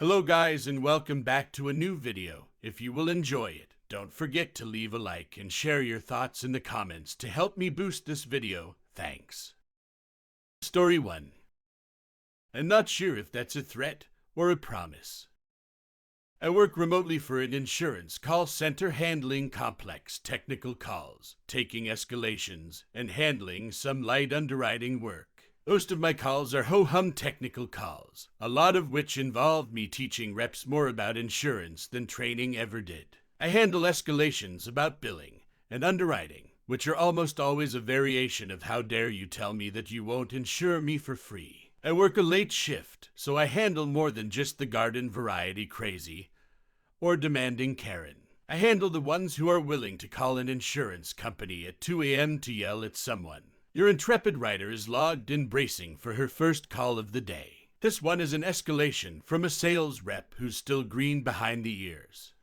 Hello guys and welcome back to a new video. If you will enjoy it, don't forget to leave a like and share your thoughts in the comments to help me boost this video. Thanks. Story 1. I'm not sure if that's a threat or a promise. I work remotely for an insurance call center handling complex technical calls, taking escalations, and handling some light underwriting work. Most of my calls are ho-hum technical calls, a lot of which involve me teaching reps more about insurance than training ever did. I handle escalations about billing and underwriting, which are almost always a variation of how dare you tell me that you won't insure me for free. I work a late shift, so I handle more than just the garden variety crazy or demanding Karen. I handle the ones who are willing to call an insurance company at 2 a.m. to yell at someone. Your intrepid writer is logged in bracing for her first call of the day. This one is an escalation from a sales rep who's still green behind the ears.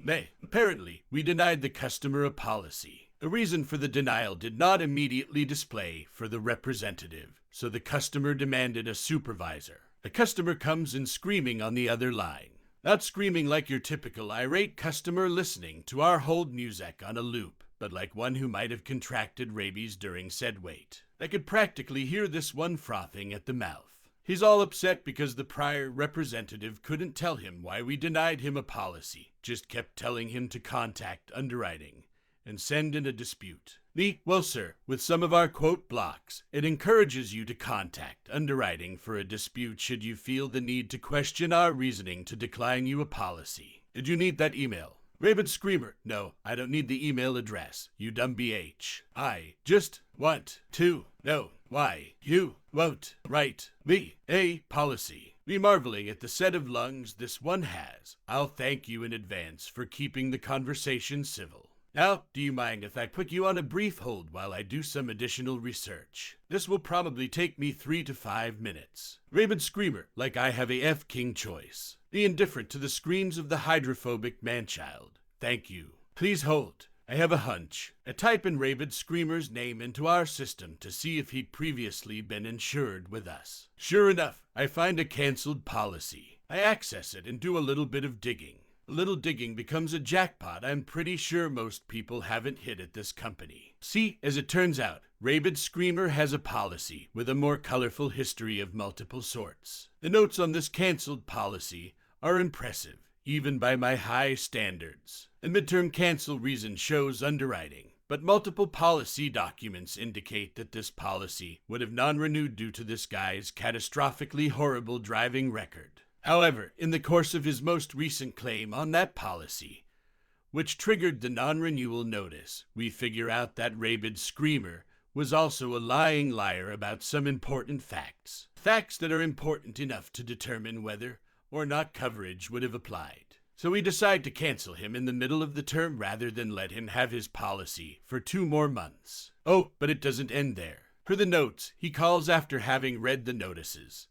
Apparently, we denied the customer a policy. The reason for the denial did not immediately display for the representative, so the customer demanded a supervisor. The customer comes in screaming on the other line. Not screaming like your typical irate customer listening to our hold music on a loop, but like one who might have contracted rabies during said wait. I could practically hear this one frothing at the mouth. He's all upset because the prior representative couldn't tell him why we denied him a policy, just kept telling him to contact underwriting and send in a dispute. Well, sir, with some of our quote blocks, it encourages you to contact underwriting for a dispute should you feel the need to question our reasoning to decline you a policy. Did you need that email? Rabid Screamer, no, I don't need the email address, you dumb BH. I just want to know why you won't write me a policy. Me marveling at the set of lungs this one has. I'll thank you in advance for keeping the conversation civil. Now, do you mind if I put you on a brief hold while I do some additional research? This will probably take me 3 to 5 minutes. Rabid Screamer, like I have a F-King choice. Be indifferent to the screams of the hydrophobic manchild. Thank you. Please hold. I have a hunch. I type in Rabid Screamer's name into our system to see if he'd previously been insured with us. Sure enough, I find a canceled policy. I access it and do a little bit of digging. A little digging becomes a jackpot I'm pretty sure most people haven't hit at this company. See, as it turns out, Rabid Screamer has a policy with a more colorful history of multiple sorts. The notes on this canceled policy are impressive, even by my high standards. The midterm cancel reason shows underwriting, but multiple policy documents indicate that this policy would have non-renewed due to this guy's catastrophically horrible driving record. However, in the course of his most recent claim on that policy, which triggered the non-renewal notice, we figure out that Rabid Screamer was also a lying liar about some important facts. Facts that are important enough to determine whether or not coverage would have applied. So we decide to cancel him in the middle of the term rather than let him have his policy for 2 more months. Oh, but it doesn't end there. Per the notes, he calls after having read the notices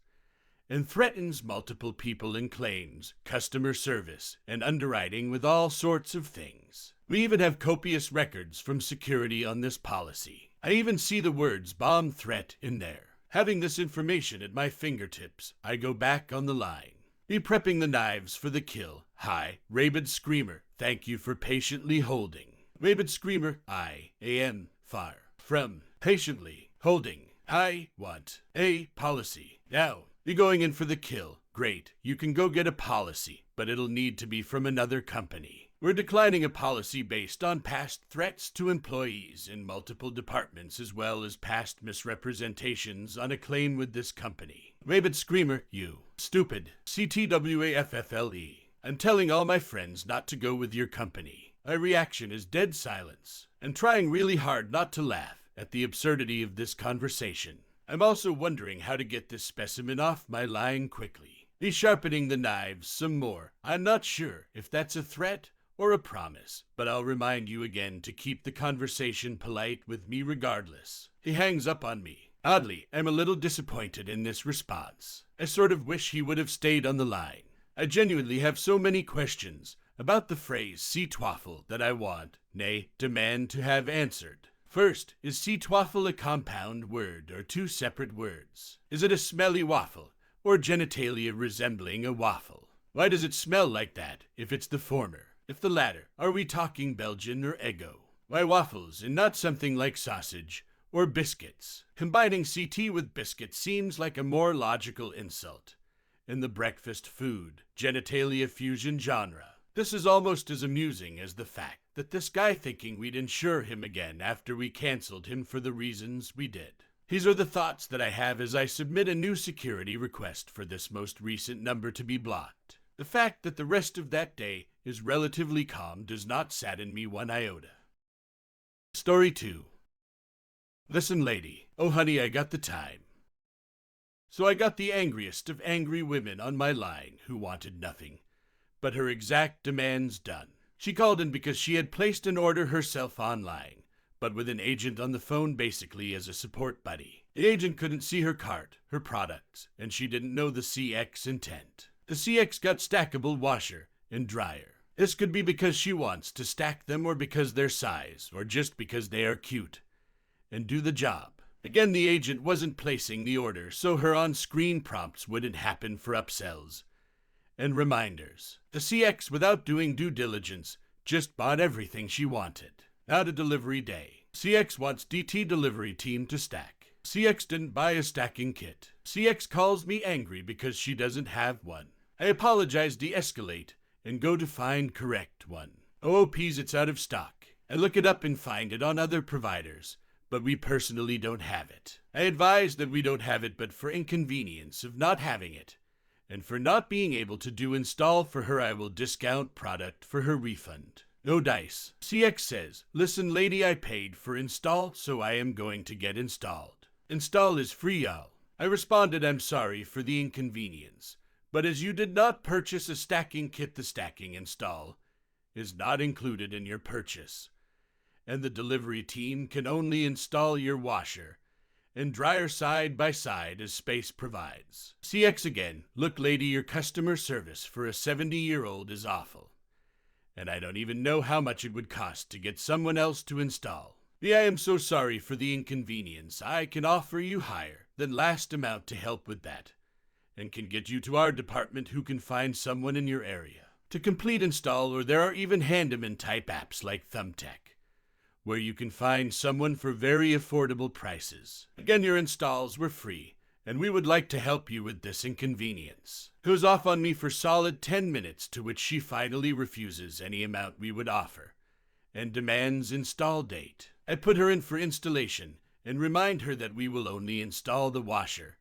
and threatens multiple people in claims, customer service, and underwriting with all sorts of things. We even have copious records from security on this policy. I even see the words bomb threat in there. Having this information at my fingertips, I go back on the line. Be prepping the knives for the kill. Hi, Rabid Screamer, thank you for patiently holding. Rabid Screamer, I am far from patiently holding. I want a policy. Now, you're going in for the kill. Great, you can go get a policy, but it'll need to be from another company. We're declining a policy based on past threats to employees in multiple departments as well as past misrepresentations on a claim with this company. Rabid Screamer, you stupid CTWAFFLE. I'm telling all my friends not to go with your company. My reaction is dead silence, and trying really hard not to laugh at the absurdity of this conversation. I'm also wondering how to get this specimen off my line quickly. Be sharpening the knives some more. I'm not sure if that's a threat or a promise, but I'll remind you again to keep the conversation polite with me regardless. He hangs up on me. Oddly, I'm a little disappointed in this response. I sort of wish he would have stayed on the line. I genuinely have so many questions about the phrase sea twaffle that I want, nay, demand to have answered. First, is sea twaffle a compound word or 2 separate words? Is it a smelly waffle or genitalia resembling a waffle? Why does it smell like that if it's the former? If the latter, are we talking Belgian or Eggo? Why waffles and not something like sausage or biscuits? Combining CT with biscuits seems like a more logical insult in the breakfast food genitalia fusion genre. This is almost as amusing as the fact that this guy thinking we'd insure him again after we canceled him for the reasons we did. These are the thoughts that I have as I submit a new security request for this most recent number to be blocked. The fact that the rest of that day is relatively calm does not sadden me one iota. Story 2. Listen, lady. Oh, honey, I got the time. So I got the angriest of angry women on my line who wanted nothing but her exact demands done. She called in because she had placed an order herself online, but with an agent on the phone basically as a support buddy. The agent couldn't see her cart, her products, and she didn't know the CX intent. The CX got stackable washer and dryer. This could be because she wants to stack them or because their size, or just because they are cute and do the job. Again, the agent wasn't placing the order, so her on-screen prompts wouldn't happen for upsells and reminders. The CX, without doing due diligence, just bought everything she wanted. Not a delivery day. CX wants DT delivery team to stack. CX didn't buy a stacking kit. CX calls me angry because she doesn't have one. I apologize, de-escalate, and go to find correct one. OOP's it's out of stock. I look it up and find it on other providers, but we personally don't have it. I advise that we don't have it, but for inconvenience of not having it, and for not being able to do install for her, I will discount product for her refund. No dice. CX says, listen lady, I paid for install, so I am going to get installed. Install is free, y'all. I responded, I'm sorry for the inconvenience, but as you did not purchase a stacking kit, the stacking install is not included in your purchase, and the delivery team can only install your washer and dryer side by side as space provides. CX again, look lady, your customer service for a 70-year-old is awful, and I don't even know how much it would cost to get someone else to install. I am so sorry for the inconvenience. I can offer you higher than last amount to help with that, and can get you to our department who can find someone in your area to complete install, or there are even handyman type apps like Thumbtack, where you can find someone for very affordable prices. Again, your installs were free, and we would like to help you with this inconvenience. Goes off on me for solid 10 minutes, to which she finally refuses any amount we would offer, and demands install date. I put her in for installation, and remind her that we will only install the washer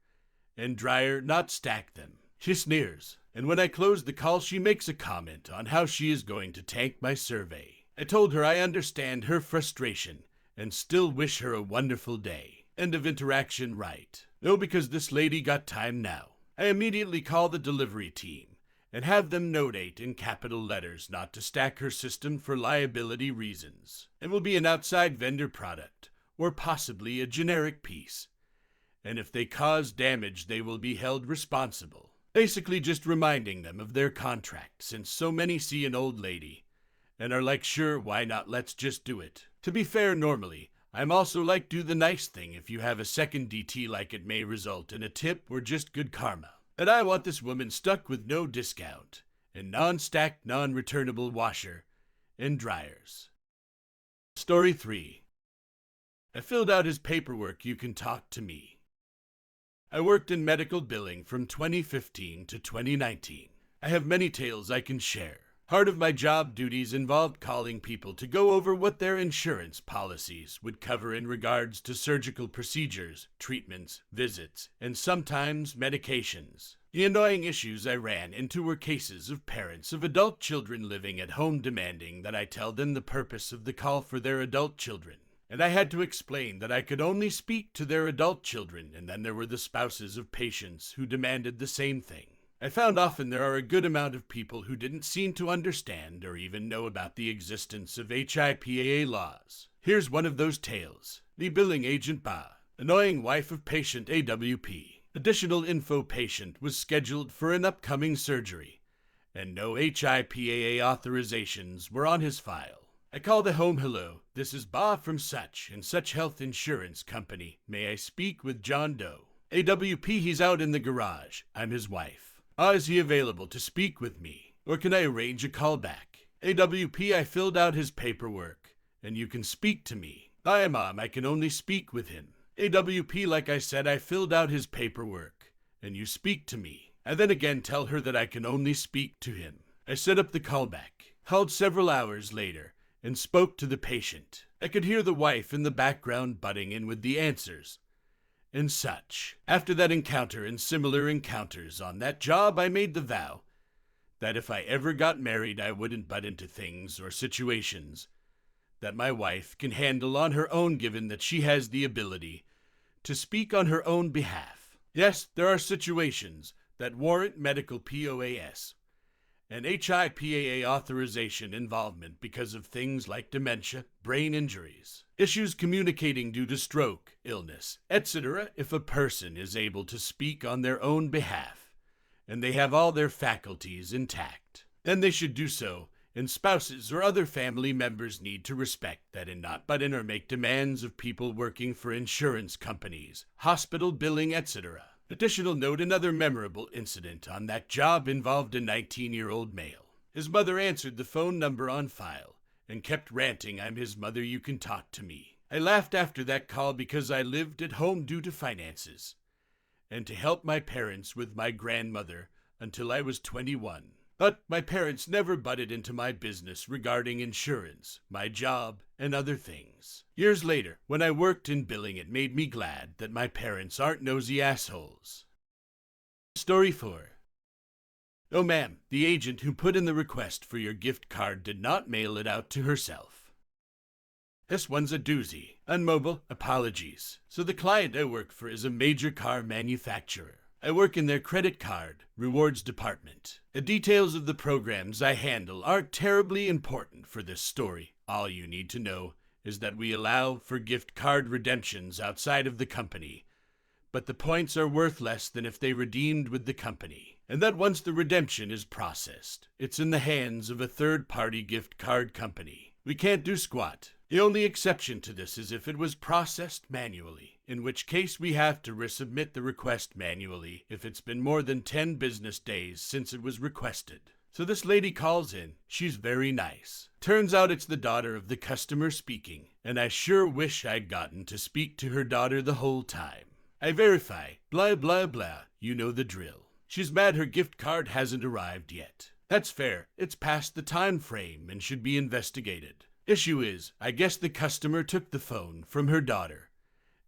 and dryer, not stack them. She sneers, and when I close the call, she makes a comment on how she is going to tank my survey. I told her I understand her frustration and still wish her a wonderful day. End of interaction. Right. No, because this lady got time now. I immediately call the delivery team and have them notate in capital letters not to stack her system for liability reasons. It will be an outside vendor product or possibly a generic piece, and if they cause damage, they will be held responsible. Basically just reminding them of their contract, since so many see an old lady and are like, sure, why not, let's just do it. To be fair, normally, I'm also like, do the nice thing if you have a second DT, like it may result in a tip or just good karma. But I want this woman stuck with no discount and non-stacked, non-returnable washer and dryers. Story 3. I filled out his paperwork, you can talk to me. I worked in medical billing from 2015 to 2019. I have many tales I can share. Part of my job duties involved calling people to go over what their insurance policies would cover in regards to surgical procedures, treatments, visits, and sometimes medications. The annoying issues I ran into were cases of parents of adult children living at home demanding that I tell them the purpose of the call for their adult children. And I had to explain that I could only speak to their adult children, and then there were the spouses of patients who demanded the same thing. I found often there are a good amount of people who didn't seem to understand or even know about the existence of HIPAA laws. Here's one of those tales. The billing agent Ba, annoying wife of patient AWP. Additional info: patient was scheduled for an upcoming surgery, and no HIPAA authorizations were on his file. I call the home. Hello, this is Ba from such and such health insurance company. May I speak with John Doe? AWP, he's out in the garage. I'm his wife. Is he available to speak with me? Or can I arrange a callback? AWP, I filled out his paperwork, and you can speak to me. Hi, Mom, I can only speak with him. AWP, like I said, I filled out his paperwork, and you speak to me. I then again tell her that I can only speak to him. I set up the callback, called several hours later, and spoke to the patient. I could hear the wife in the background butting in with the answers and such. After that encounter and similar encounters on that job, I made the vow that if I ever got married, I wouldn't butt into things or situations that my wife can handle on her own, given that she has the ability to speak on her own behalf. Yes, there are situations that warrant medical POAS and HIPAA authorization involvement because of things like dementia, brain injuries, issues communicating due to stroke, illness, etc. If a person is able to speak on their own behalf and they have all their faculties intact, then they should do so, and spouses or other family members need to respect that and not butt in or make demands of people working for insurance companies, hospital billing, etc. Additional note, another memorable incident on that job involved a 19-year-old male. His mother answered the phone number on file and kept ranting, "I'm his mother, you can talk to me." I laughed after that call because I lived at home due to finances and to help my parents with my grandmother until I was 21. But my parents never butted into my business regarding insurance, my job, and other things. Years later, when I worked in billing, it made me glad that my parents aren't nosy assholes. Story 4. Oh ma'am, the agent who put in the request for your gift card did not mail it out to herself. This one's a doozy. Unmobile, apologies. So the client I work for is a major car manufacturer. I work in their credit card rewards department. The details of the programs I handle aren't terribly important for this story. All you need to know is that we allow for gift card redemptions outside of the company, but the points are worth less than if they redeemed with the company. And that once the redemption is processed, it's in the hands of a third-party gift card company. We can't do squat. The only exception to this is if it was processed manually, in which case we have to resubmit the request manually if it's been more than 10 business days since it was requested. So this lady calls in. She's very nice. Turns out it's the daughter of the customer speaking, and I sure wish I'd gotten to speak to her daughter the whole time. I verify, blah blah blah, you know the drill. She's mad her gift card hasn't arrived yet. That's fair, it's past the time frame and should be investigated. Issue is, I guess the customer took the phone from her daughter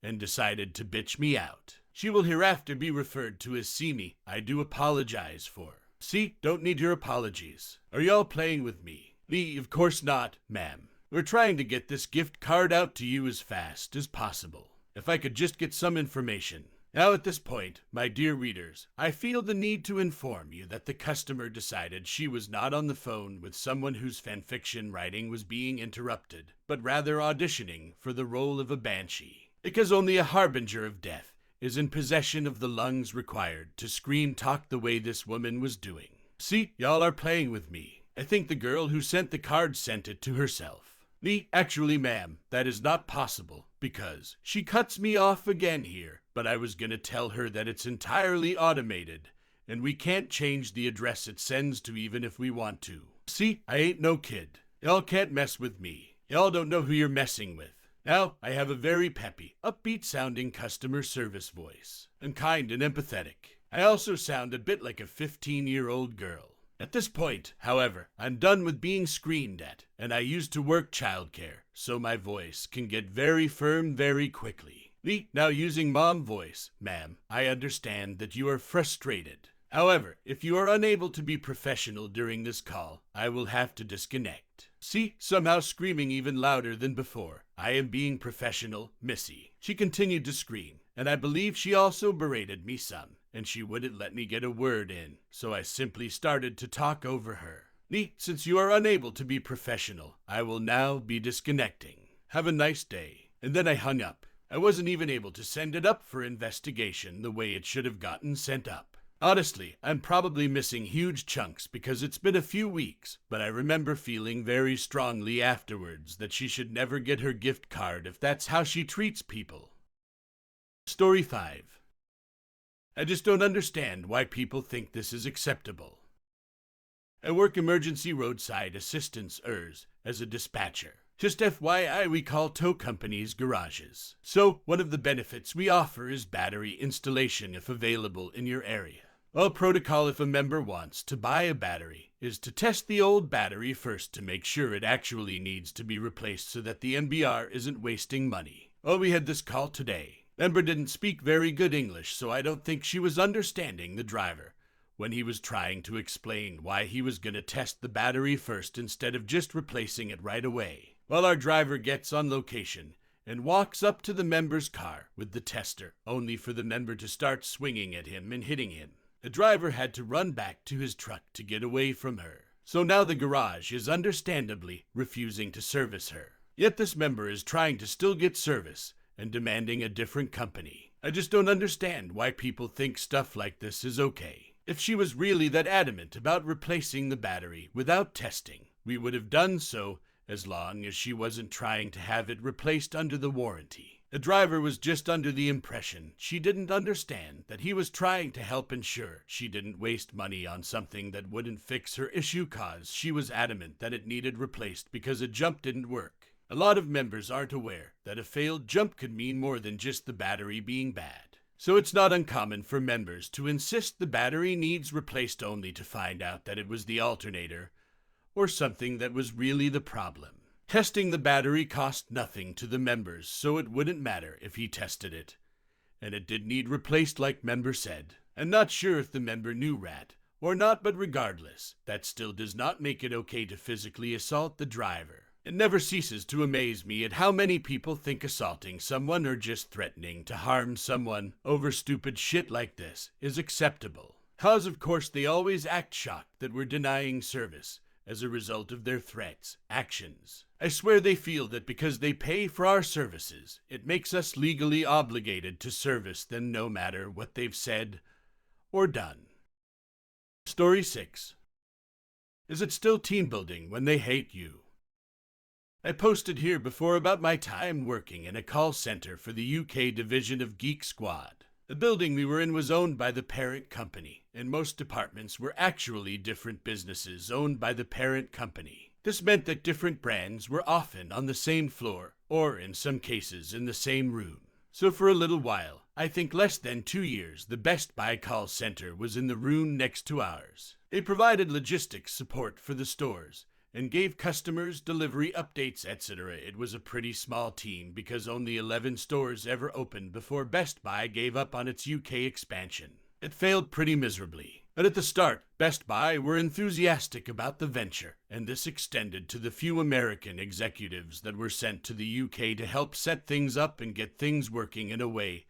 and decided to bitch me out. She will hereafter be referred to as Simi. I do apologize for. See, don't need your apologies. Are y'all playing with me? Me, of course not, ma'am. We're trying to get this gift card out to you as fast as possible. If I could just get some information. Now at this point, my dear readers, I feel the need to inform you that the customer decided she was not on the phone with someone whose fanfiction writing was being interrupted, but rather auditioning for the role of a banshee. Because only a harbinger of death is in possession of the lungs required to scream talk the way this woman was doing. See, y'all are playing with me. I think the girl who sent the card sent it to herself. Me, actually, ma'am, that is not possible, because she cuts me off again here, but I was gonna tell her that it's entirely automated, and we can't change the address it sends to even if we want to. See, I ain't no kid. Y'all can't mess with me. Y'all don't know who you're messing with. Now, I have a very peppy, upbeat-sounding customer service voice, and kind and empathetic. I also sound a bit like a 15-year-old girl. At this point, however, I'm done with being screamed at, and I used to work childcare, so my voice can get very firm very quickly. Now using mom voice, ma'am, I understand that you are frustrated. However, if you are unable to be professional during this call, I will have to disconnect. See, somehow screaming even louder than before. I am being professional, Missy. She continued to scream, and I believe she also berated me some, and she wouldn't let me get a word in, so I simply started to talk over her. Since you are unable to be professional, I will now be disconnecting. Have a nice day. And then I hung up. I wasn't even able to send it up for investigation the way it should have gotten sent up. Honestly, I'm probably missing huge chunks because it's been a few weeks, but I remember feeling very strongly afterwards that she should never get her gift card if that's how she treats people. Story 5. I just don't understand why people think this is acceptable. I work emergency roadside assistance as a dispatcher. Just FYI, we call tow companies garages. So, one of the benefits we offer is battery installation if available in your area. Well, protocol if a member wants to buy a battery is to test the old battery first to make sure it actually needs to be replaced so that the MBR isn't wasting money. Well, we had this call today. Member didn't speak very good English, so I don't think she was understanding the driver when he was trying to explain why he was going to test the battery first instead of just replacing it right away. Well, our driver gets on location and walks up to the member's car with the tester, only for the member to start swinging at him and hitting him. The driver had to run back to his truck to get away from her. So now the garage is understandably refusing to service her. Yet this member is trying to still get service and demanding a different company. I just don't understand why people think stuff like this is okay. If she was really that adamant about replacing the battery without testing, we would have done so as long as she wasn't trying to have it replaced under the warranty. The driver was just under the impression she didn't understand that he was trying to help ensure she didn't waste money on something that wouldn't fix her issue cause she was adamant that it needed replaced because a jump didn't work. A lot of members aren't aware that a failed jump could mean more than just the battery being bad. So it's not uncommon for members to insist the battery needs replaced only to find out that it was the alternator or something that was really the problem. Testing the battery cost nothing to the members, so it wouldn't matter if he tested it. And it did need replaced like member said. I'm not sure if the member knew rat or not, but regardless, that still does not make it okay to physically assault the driver. It never ceases to amaze me at how many people think assaulting someone or just threatening to harm someone over stupid shit like this is acceptable. Cause of course they always act shocked that we're denying service as a result of their threats, actions. I swear they feel that because they pay for our services, it makes us legally obligated to service them no matter what they've said or done. Story 6. Is it still team building when they hate you? I posted here before about my time working in a call center for the UK division of Geek Squad. The building we were in was owned by the parent company, and most departments were actually different businesses owned by the parent company. This meant that different brands were often on the same floor, or in some cases in the same room. So for a little while, I think less than 2 years, the Best Buy call center was in the room next to ours. They provided logistics support for the stores, and gave customers delivery updates, etc. It was a pretty small team because only 11 stores ever opened before Best Buy gave up on its UK expansion. It failed pretty miserably. But at the start, Best Buy were enthusiastic about the venture, and this extended to the few American executives that were sent to the UK to help set things up and get things working in a way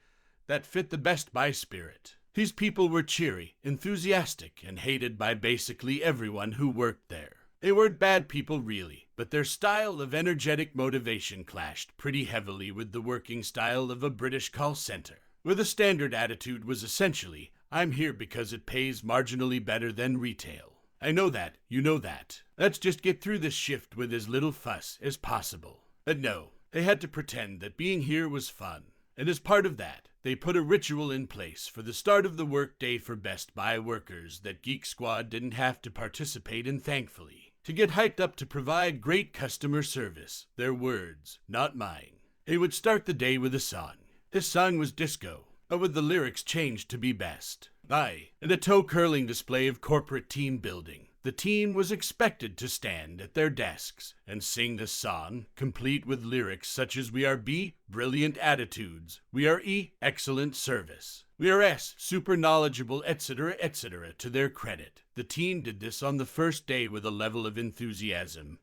that fit the Best Buy spirit. These people were cheery, enthusiastic, and hated by basically everyone who worked there. They weren't bad people really, but their style of energetic motivation clashed pretty heavily with the working style of a British call center, where the standard attitude was essentially, I'm here because it pays marginally better than retail. I know that, you know that. Let's just get through this shift with as little fuss as possible. But no, they had to pretend that being here was fun. And as part of that, they put a ritual in place for the start of the workday for Best Buy workers that Geek Squad didn't have to participate in, thankfully. To get hyped up to provide great customer service, their words, not mine. They would start the day with a song. This song was disco, but with the lyrics changed to be best. Aye, and a toe-curling display of corporate team building. The team was expected to stand at their desks and sing the song, complete with lyrics such as we are B, brilliant attitudes, we are E, excellent service, we are S, super knowledgeable, etc., etc., to their credit. The team did this on the first day with a level of enthusiasm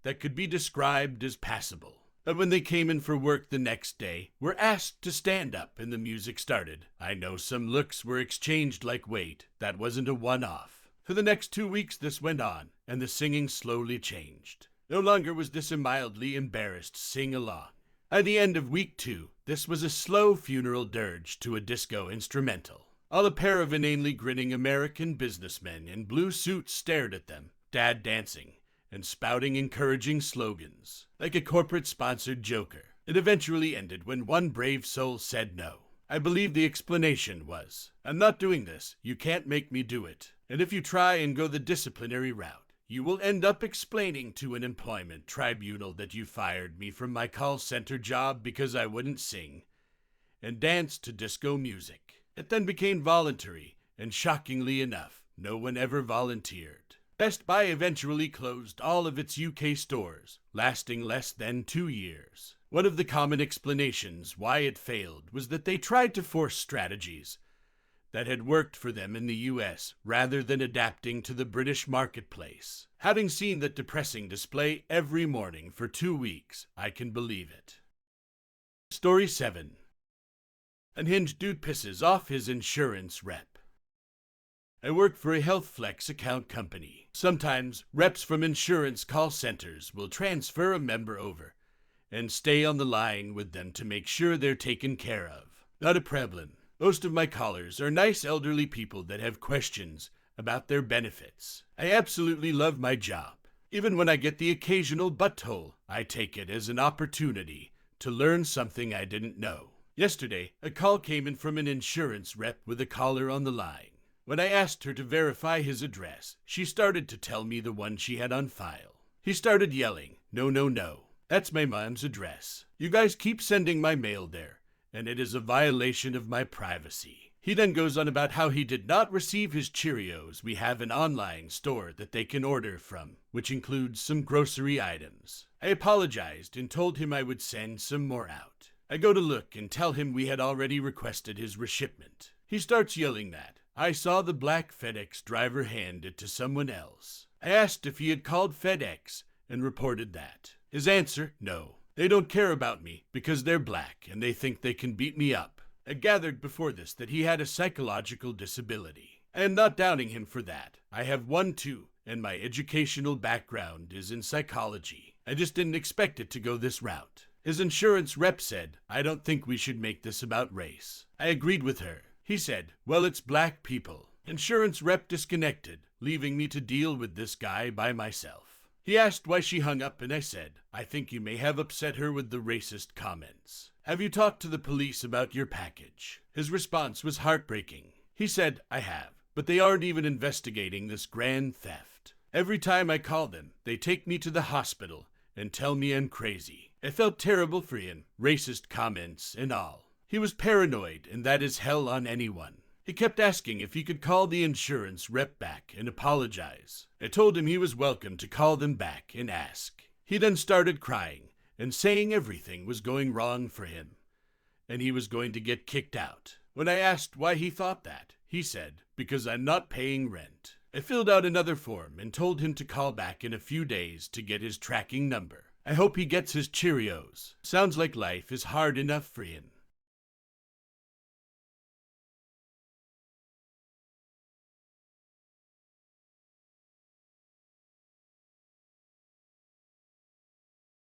that could be described as passable. But when they came in for work the next day, were asked to stand up and the music started. I know some looks were exchanged like wait, that wasn't a one-off. For the next 2 weeks this went on, and the singing slowly changed. No longer was this a mildly embarrassed sing-along. At the end of week 2, this was a slow funeral dirge to a disco instrumental. All a pair of inanely grinning American businessmen in blue suits stared at them, dad dancing, and spouting encouraging slogans, like a corporate-sponsored joker. It eventually ended when one brave soul said no. I believe the explanation was, "I'm not doing this, you can't make me do it. And if you try and go the disciplinary route, you will end up explaining to an employment tribunal that you fired me from my call center job because I wouldn't sing and dance to disco music." It then became voluntary, and shockingly enough, no one ever volunteered. Best Buy eventually closed all of its UK stores, lasting less than 2 years. One of the common explanations why it failed was that they tried to force strategies that had worked for them in the US rather than adapting to the British marketplace. Having seen that depressing display every morning for 2 weeks, I can believe it. Story 7. Unhinged dude pisses off his insurance rep. I work for a HealthFlex account company. Sometimes, reps from insurance call centers will transfer a member over and stay on the line with them to make sure they're taken care of. Not a problem. Most of my callers are nice elderly people that have questions about their benefits. I absolutely love my job. Even when I get the occasional butthole, I take it as an opportunity to learn something I didn't know. Yesterday, a call came in from an insurance rep with a caller on the line. When I asked her to verify his address, she started to tell me the one she had on file. He started yelling, "No, no, no. That's my mom's address. You guys keep sending my mail there, and it is a violation of my privacy." He then goes on about how he did not receive his Cheerios. We have an online store that they can order from, which includes some grocery items. I apologized and told him I would send some more out. I go to look and tell him we had already requested his reshipment. He starts yelling that I saw the black FedEx driver hand it to someone else. I asked if he had called FedEx and reported that. His answer, no. They don't care about me because they're black and they think they can beat me up. I gathered before this that he had a psychological disability. I am not downing him for that. I have one too, and my educational background is in psychology. I just didn't expect it to go this route. His insurance rep said, "I don't think we should make this about race." I agreed with her. He said, "Well, it's black people." Insurance rep disconnected, leaving me to deal with this guy by myself. He asked why she hung up, and I said, "I think you may have upset her with the racist comments. Have you talked to the police about your package?" His response was heartbreaking. He said, "I have, but they aren't even investigating this grand theft. Every time I call them, they take me to the hospital and tell me I'm crazy." I felt terrible for him, racist comments and all. He was paranoid, and that is hell on anyone. He kept asking if he could call the insurance rep back and apologize. I told him he was welcome to call them back and ask. He then started crying and saying everything was going wrong for him, and he was going to get kicked out. When I asked why he thought that, he said, "Because I'm not paying rent." I filled out another form and told him to call back in a few days to get his tracking number. I hope he gets his Cheerios. Sounds like life is hard enough for him.